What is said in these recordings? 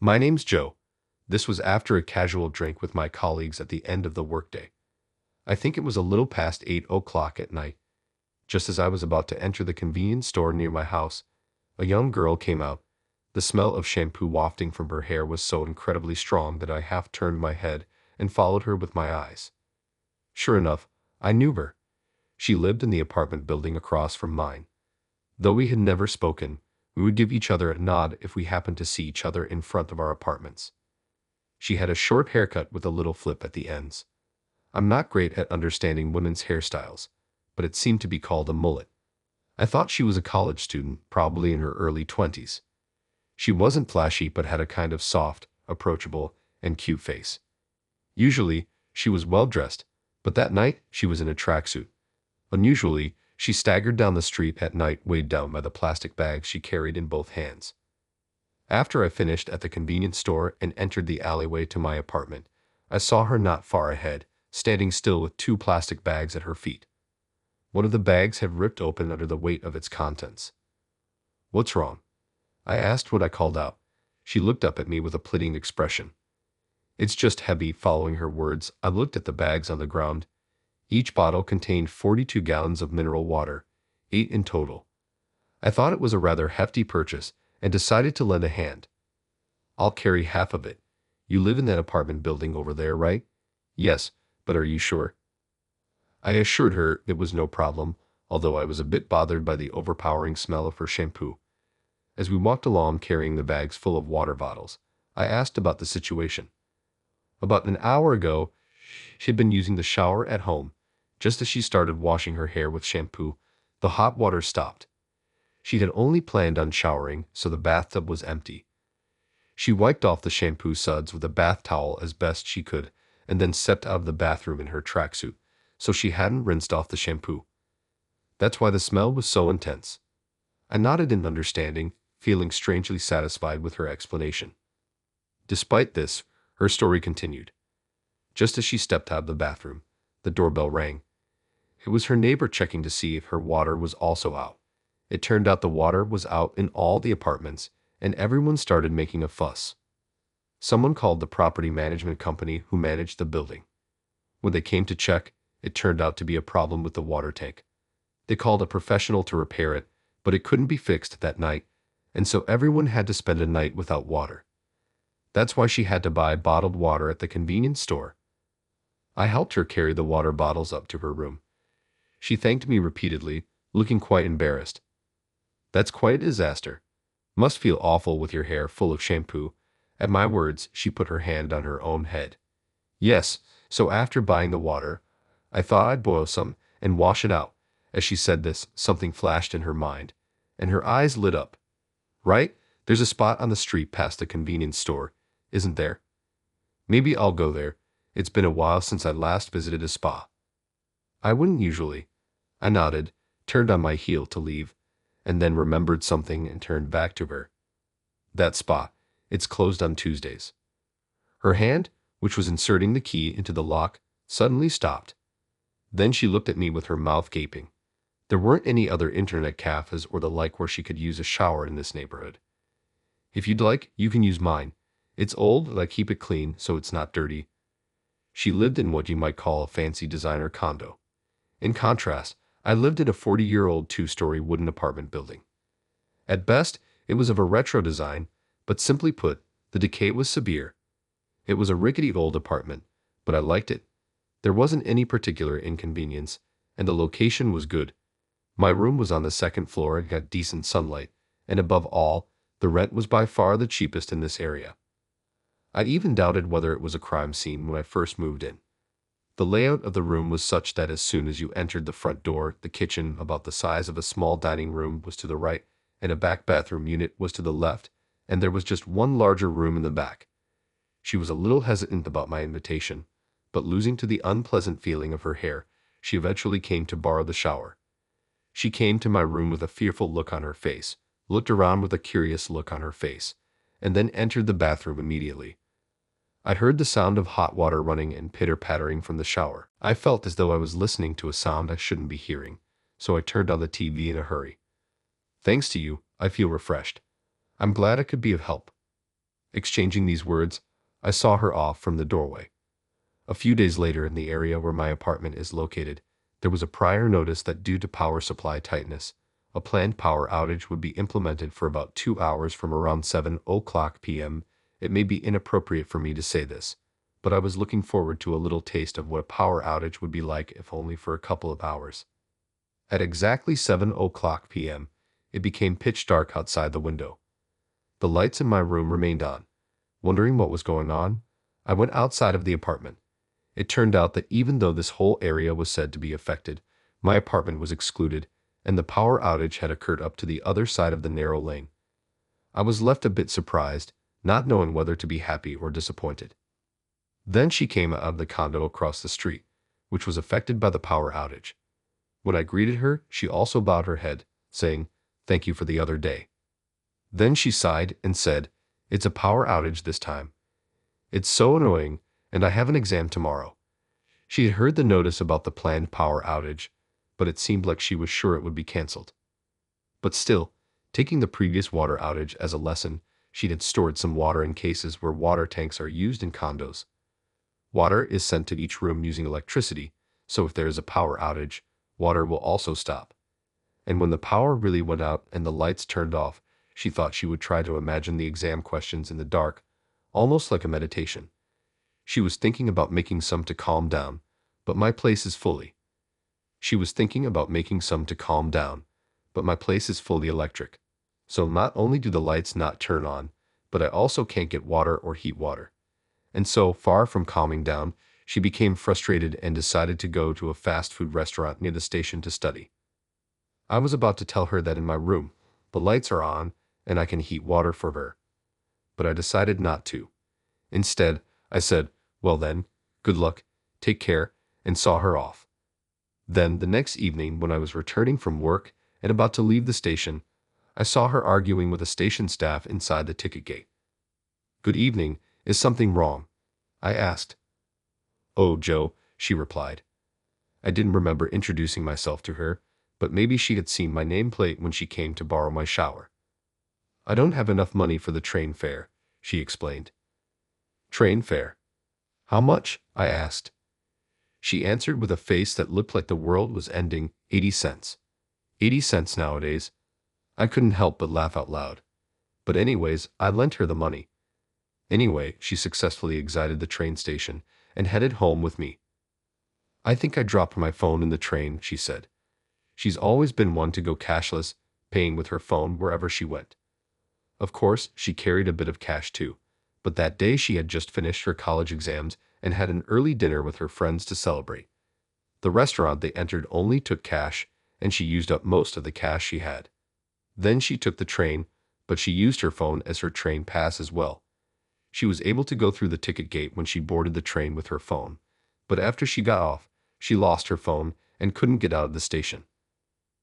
My name's Joe. This was after a casual drink with my colleagues at the end of the workday. I think it was a little past 8 o'clock at night. Just as I was about to enter the convenience store near my house, a young girl came out. The smell of shampoo wafting from her hair was so incredibly strong that I half turned my head and followed her with my eyes. Sure enough, I knew her. She lived in the apartment building across from mine. Though we had never spoken, we would give each other a nod if we happened to see each other in front of our apartments. She had a short haircut with a little flip at the ends. I'm not great at understanding women's hairstyles, but it seemed to be called a mullet. I thought she was a college student, probably in her early 20s. She wasn't flashy but had a kind of soft, approachable, and cute face. Usually, she was well dressed, but that night she was in a tracksuit. Unusually, she staggered down the street at night weighed down by the plastic bags she carried in both hands. After I finished at the convenience store and entered the alleyway to my apartment, I saw her not far ahead, standing still with two plastic bags at her feet. One of the bags had ripped open under the weight of its contents. "What's wrong?" I asked what I called out. She looked up at me with a pleading expression. "It's just heavy." Following her words, I looked at the bags on the ground. Each bottle contained 42 gallons of mineral water, 8 in total. I thought it was a rather hefty purchase and decided to lend a hand. "I'll carry half of it. You live in that apartment building over there, right?" "Yes, but are you sure?" I assured her it was no problem, although I was a bit bothered by the overpowering smell of her shampoo. As we walked along carrying the bags full of water bottles, I asked about the situation. About an hour ago, she had been using the shower at home. Just as she started washing her hair with shampoo, the hot water stopped. She had only planned on showering, so the bathtub was empty. She wiped off the shampoo suds with a bath towel as best she could, and then stepped out of the bathroom in her tracksuit, so she hadn't rinsed off the shampoo. That's why the smell was so intense. I nodded in understanding, feeling strangely satisfied with her explanation. Despite this, her story continued. Just as she stepped out of the bathroom, the doorbell rang. It was her neighbor checking to see if her water was also out. It turned out the water was out in all the apartments, and everyone started making a fuss. Someone called the property management company who managed the building. When they came to check, it turned out to be a problem with the water tank. They called a professional to repair it, but it couldn't be fixed that night, and so everyone had to spend a night without water. That's why she had to buy bottled water at the convenience store. I helped her carry the water bottles up to her room. She thanked me repeatedly, looking quite embarrassed. "That's quite a disaster. Must feel awful with your hair full of shampoo." At my words, she put her hand on her own head. "Yes, so after buying the water, I thought I'd boil some and wash it out." As she said this, something flashed in her mind, and her eyes lit up. "Right, there's a spot on the street past the convenience store, isn't there? Maybe I'll go there. It's been a while since I last visited a spa." "I wouldn't usually." I nodded, turned on my heel to leave, and then remembered something and turned back to her. "That spa, it's closed on Tuesdays." Her hand, which was inserting the key into the lock, suddenly stopped. Then she looked at me with her mouth gaping. There weren't any other internet cafes or the like where she could use a shower in this neighborhood. "If you'd like, you can use mine. It's old, and I keep it clean so it's not dirty." She lived in what you might call a fancy designer condo. In contrast, I lived in a 40-year-old two-story wooden apartment building. At best, it was of a retro design, but simply put, the decay was severe. It was a rickety old apartment, but I liked it. There wasn't any particular inconvenience, and the location was good. My room was on the second floor and got decent sunlight, and above all, the rent was by far the cheapest in this area. I even doubted whether it was a crime scene when I first moved in. The layout of the room was such that as soon as you entered the front door, the kitchen, about the size of a small dining room, was to the right, and a back bathroom unit was to the left, and there was just one larger room in the back. She was a little hesitant about my invitation, but losing to the unpleasant feeling of her hair, she eventually came to borrow the shower. She came to my room with a fearful look on her face, looked around with a curious look on her face, and then entered the bathroom immediately. I heard the sound of hot water running and pitter-pattering from the shower. I felt as though I was listening to a sound I shouldn't be hearing, so I turned on the TV in a hurry. "Thanks to you, I feel refreshed. I'm glad I could be of help." Exchanging these words, I saw her off from the doorway. A few days later, in the area where my apartment is located, there was a prior notice that due to power supply tightness, a planned power outage would be implemented for about 2 hours from around 7 o'clock p.m. It may be inappropriate for me to say this, but I was looking forward to a little taste of what a power outage would be like, if only for a couple of hours. At exactly 7 o'clock p.m., it became pitch dark outside the window. The lights in my room remained on. Wondering what was going on, I went outside of the apartment. It turned out that even though this whole area was said to be affected, my apartment was excluded, and the power outage had occurred up to the other side of the narrow lane. I was left a bit surprised, not knowing whether to be happy or disappointed. Then she came out of the condo across the street, which was affected by the power outage. When I greeted her, she also bowed her head, saying, "Thank you for the other day." Then she sighed and said, "It's a power outage this time. It's so annoying, and I have an exam tomorrow." She had heard the notice about the planned power outage, but it seemed like she was sure it would be cancelled. But still, taking the previous water outage as a lesson, she had stored some water in cases where water tanks are used in condos. Water is sent to each room using electricity, so if there is a power outage, water will also stop. And when the power really went out and the lights turned off, she thought she would try to imagine the exam questions in the dark, almost like a meditation. She was thinking about making some to calm down, but my place is fully. She was thinking about making some to calm down, but my place is fully electric. So not only do the lights not turn on, but I also can't get water or heat water. And so, far from calming down, she became frustrated and decided to go to a fast food restaurant near the station to study. I was about to tell her that in my room, the lights are on and I can heat water for her. But I decided not to. Instead, I said, "Well then, good luck, take care," and saw her off. Then, the next evening, when I was returning from work and about to leave the station, I saw her arguing with a station staff inside the ticket gate. "Good evening, is something wrong?" I asked. "Oh, Joe," she replied. I didn't remember introducing myself to her, but maybe she had seen my nameplate when she came to borrow my shower. "I don't have enough money for the train fare," she explained. "Train fare? How much?" I asked. She answered with a face that looked like the world was ending, 80 cents. 80 cents nowadays. I couldn't help but laugh out loud. But anyways, I lent her the money. Anyway, she successfully exited the train station and headed home with me. "I think I dropped my phone in the train," she said. She's always been one to go cashless, paying with her phone wherever she went. Of course, she carried a bit of cash too, but that day she had just finished her college exams and had an early dinner with her friends to celebrate. The restaurant they entered only took cash, and she used up most of the cash she had. Then she took the train, but she used her phone as her train pass as well. She was able to go through the ticket gate when she boarded the train with her phone, but after she got off, she lost her phone and couldn't get out of the station.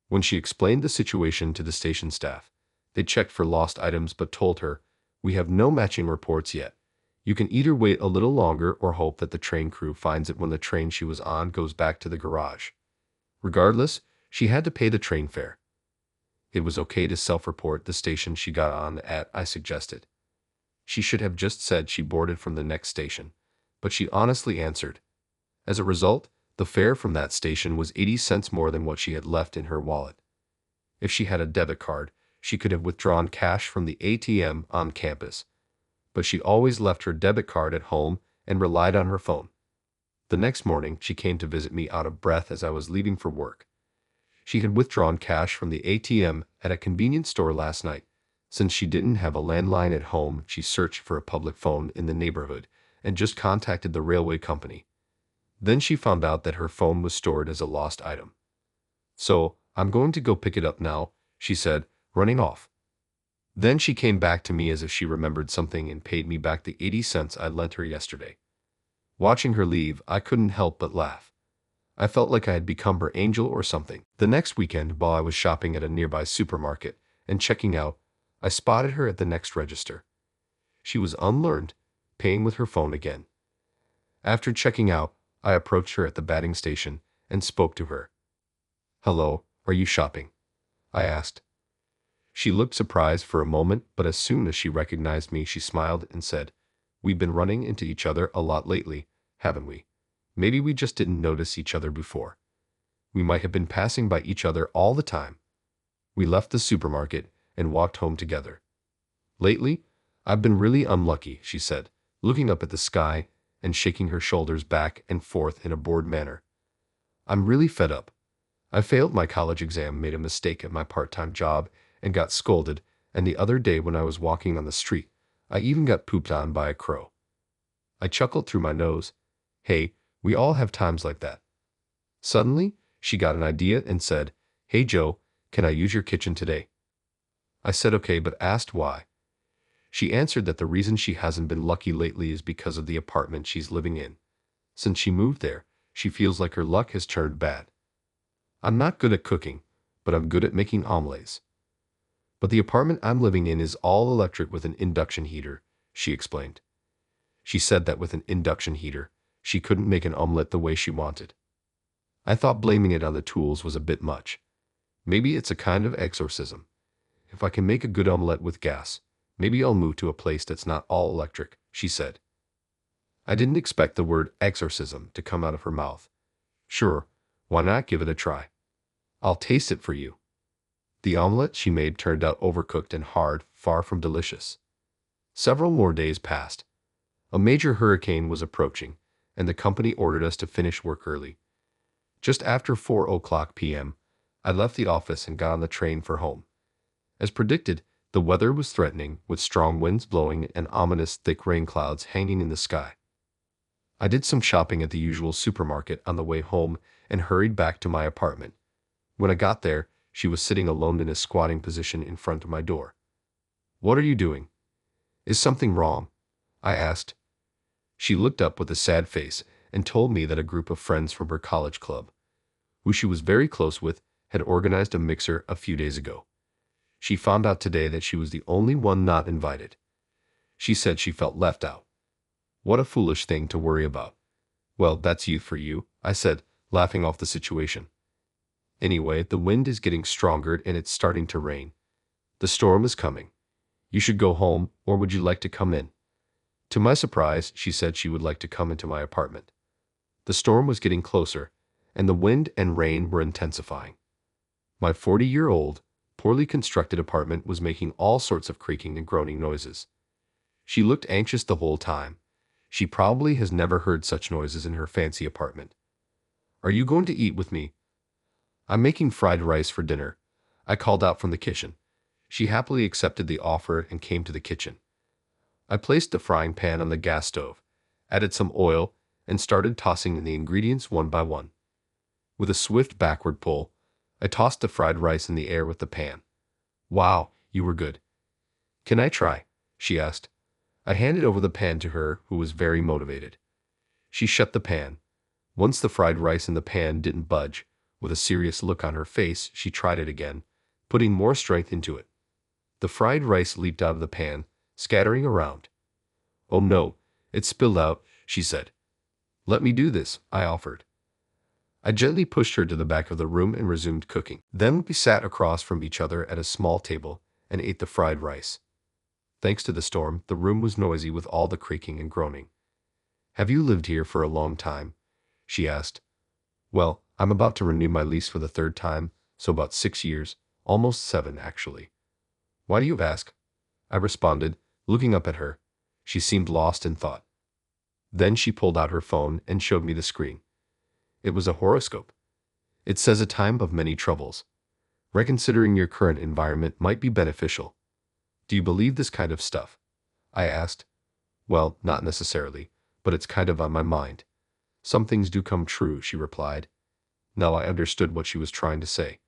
When she explained the situation to the station staff, they checked for lost items but told her, "We have no matching reports yet. You can either wait a little longer or hope that the train crew finds it when the train she was on goes back to the garage." Regardless, she had to pay the train fare. It was okay to self-report the station she got on at, I suggested. She should have just said she boarded from the next station, but she honestly answered. As a result, the fare from that station was 80 cents more than what she had left in her wallet. If she had a debit card, she could have withdrawn cash from the ATM on campus, but she always left her debit card at home and relied on her phone. The next morning, she came to visit me out of breath as I was leaving for work. She had withdrawn cash from the ATM at a convenience store last night. Since she didn't have a landline at home, she searched for a public phone in the neighborhood and just contacted the railway company. Then she found out that her phone was stored as a lost item. "So, I'm going to go pick it up now," she said, running off. Then she came back to me as if she remembered something and paid me back the 80 cents I lent her yesterday. Watching her leave, I couldn't help but laugh. I felt like I had become her angel or something. The next weekend, while I was shopping at a nearby supermarket and checking out, I spotted her at the next register. She was unlearned, paying with her phone again. After checking out, I approached her at the batting station and spoke to her. "Hello, are you shopping?" I asked. She looked surprised for a moment, but as soon as she recognized me, she smiled and said, "We've been running into each other a lot lately, haven't we? Maybe we just didn't notice each other before. We might have been passing by each other all the time." We left the supermarket and walked home together. "Lately, I've been really unlucky," she said, looking up at the sky and shaking her shoulders back and forth in a bored manner. "I'm really fed up. I failed my college exam, made a mistake at my part-time job, and got scolded, and the other day when I was walking on the street, I even got pooped on by a crow." I chuckled through my nose. Hey, we all have times like that. Suddenly, she got an idea and said, "Hey Joe, can I use your kitchen today?" I said okay, but asked why. She answered that the reason she hasn't been lucky lately is because of the apartment she's living in. Since she moved there, she feels like her luck has turned bad. "I'm not good at cooking, but I'm good at making omelets. But the apartment I'm living in is all electric with an induction heater," she explained. She said that with an induction heater, she couldn't make an omelet the way she wanted. I thought blaming it on the tools was a bit much. Maybe it's a kind of exorcism. If I can make a good omelet with gas, maybe I'll move to a place that's not all electric, she said. I didn't expect the word exorcism to come out of her mouth. Sure, why not give it a try? I'll taste it for you. The omelet she made turned out overcooked and hard, far from delicious. Several more days passed. A major hurricane was approaching, and the company ordered us to finish work early. Just after 4 p.m., I left the office and got on the train for home. As predicted, the weather was threatening, with strong winds blowing and ominous thick rain clouds hanging in the sky. I did some shopping at the usual supermarket on the way home and hurried back to my apartment. When I got there, she was sitting alone in a squatting position in front of my door. "What are you doing? Is something wrong?" I asked. She looked up with a sad face and told me that a group of friends from her college club, who she was very close with, had organized a mixer a few days ago. She found out today that she was the only one not invited. She said she felt left out. What a foolish thing to worry about. "Well, that's youth for you," I said, laughing off the situation. "Anyway, the wind is getting stronger and it's starting to rain. The storm is coming. You should go home, or would you like to come in?" To my surprise, she said she would like to come into my apartment. The storm was getting closer, and the wind and rain were intensifying. My 40-year-old, poorly constructed apartment was making all sorts of creaking and groaning noises. She looked anxious the whole time. She probably has never heard such noises in her fancy apartment. "Are you going to eat with me?" "I'm making fried rice for dinner," I called out from the kitchen. She happily accepted the offer and came to the kitchen. I placed the frying pan on the gas stove, added some oil, and started tossing in the ingredients one by one. With a swift backward pull, I tossed the fried rice in the air with the pan. "Wow, you were good." "Can I try?" she asked. I handed over the pan to her, who was very motivated. She shut the pan. Once the fried rice in the pan didn't budge, with a serious look on her face, she tried it again, putting more strength into it. The fried rice leaped out of the pan, scattering around. "Oh no, it spilled out," she said. "Let me do this," I offered. I gently pushed her to the back of the room and resumed cooking. Then we sat across from each other at a small table and ate the fried rice. Thanks to the storm, the room was noisy with all the creaking and groaning. "Have you lived here for a long time?" she asked. "Well, I'm about to renew my lease for the third time, so about 6 years, almost 7 actually." "Why do you ask?" I responded, looking up at her. She seemed lost in thought. Then she pulled out her phone and showed me the screen. It was a horoscope. "It says a time of many troubles. Reconsidering your current environment might be beneficial." "Do you believe this kind of stuff?" I asked. "Well, not necessarily, but it's kind of on my mind. Some things do come true," she replied. Now I understood what she was trying to say.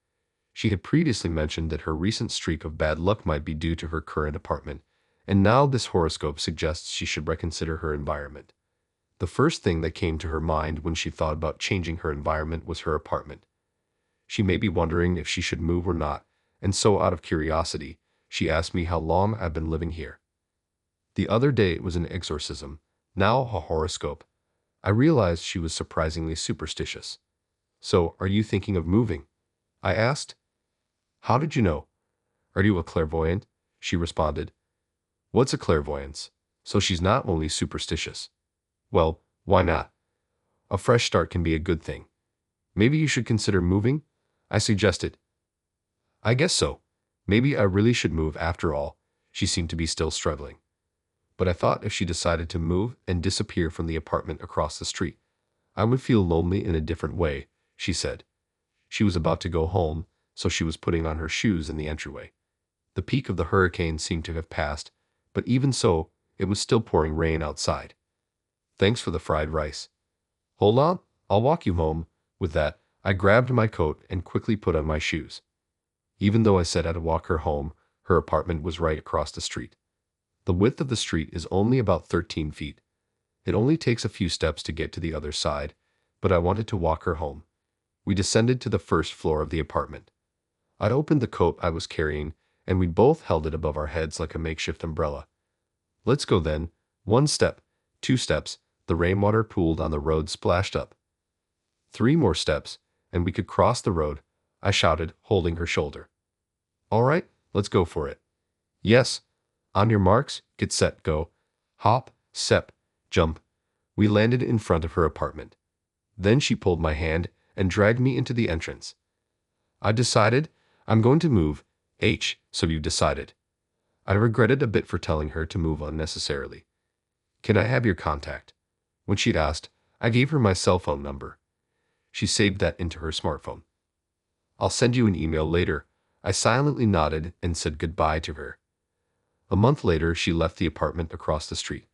She had previously mentioned that her recent streak of bad luck might be due to her current apartment, and now this horoscope suggests she should reconsider her environment. The first thing that came to her mind when she thought about changing her environment was her apartment. She may be wondering if she should move or not, and so out of curiosity, she asked me how long I've been living here. The other day it was an exorcism, now a horoscope. I realized she was surprisingly superstitious. "So, are you thinking of moving?" I asked. "How did you know? Are you a clairvoyant? She responded. What's a clairvoyance? So she's not only superstitious. Well, why not? A fresh start can be a good thing. Maybe you should consider moving? I suggested. I guess so. Maybe I really should move after all. She seemed to be still struggling. But I thought if she decided to move and disappear from the apartment across the street, I would feel lonely in a different way, she said. She was about to go home, so she was putting on her shoes in the entryway. The peak of the hurricane seemed to have passed, but even so, it was still pouring rain outside. Thanks for the fried rice. Hold on, I'll walk you home. With that, I grabbed my coat and quickly put on my shoes. Even though I said I'd walk her home, her apartment was right across the street. The width of the street is only about 13 feet. It only takes a few steps to get to the other side, but I wanted to walk her home. We descended to the first floor of the apartment. I'd opened the coat I was carrying, and we both held it above our heads like a makeshift umbrella. Let's go then. 1 step, 2 steps, the rainwater pooled on the road splashed up. 3 more steps, and we could cross the road, I shouted, holding her shoulder. All right, let's go for it. Yes. On your marks, get set, go. Hop, step, jump. We landed in front of her apartment. Then she pulled my hand and dragged me into the entrance. I decided I'm going to move. So you decided. I regretted a bit for telling her to move unnecessarily. Can I have your contact? When she'd asked, I gave her my cell phone number. She saved that into her smartphone. I'll send you an email later. I silently nodded and said goodbye to her. A month later, she left the apartment across the street.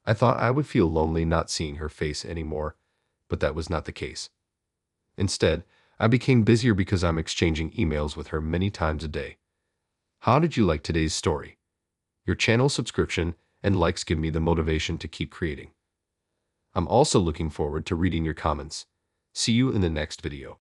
I thought I would feel lonely not seeing her face anymore, but that was not the case. Instead, I became busier because I'm exchanging emails with her many times a day. How did you like today's story? Your channel subscription and likes give me the motivation to keep creating. I'm also looking forward to reading your comments. See you in the next video.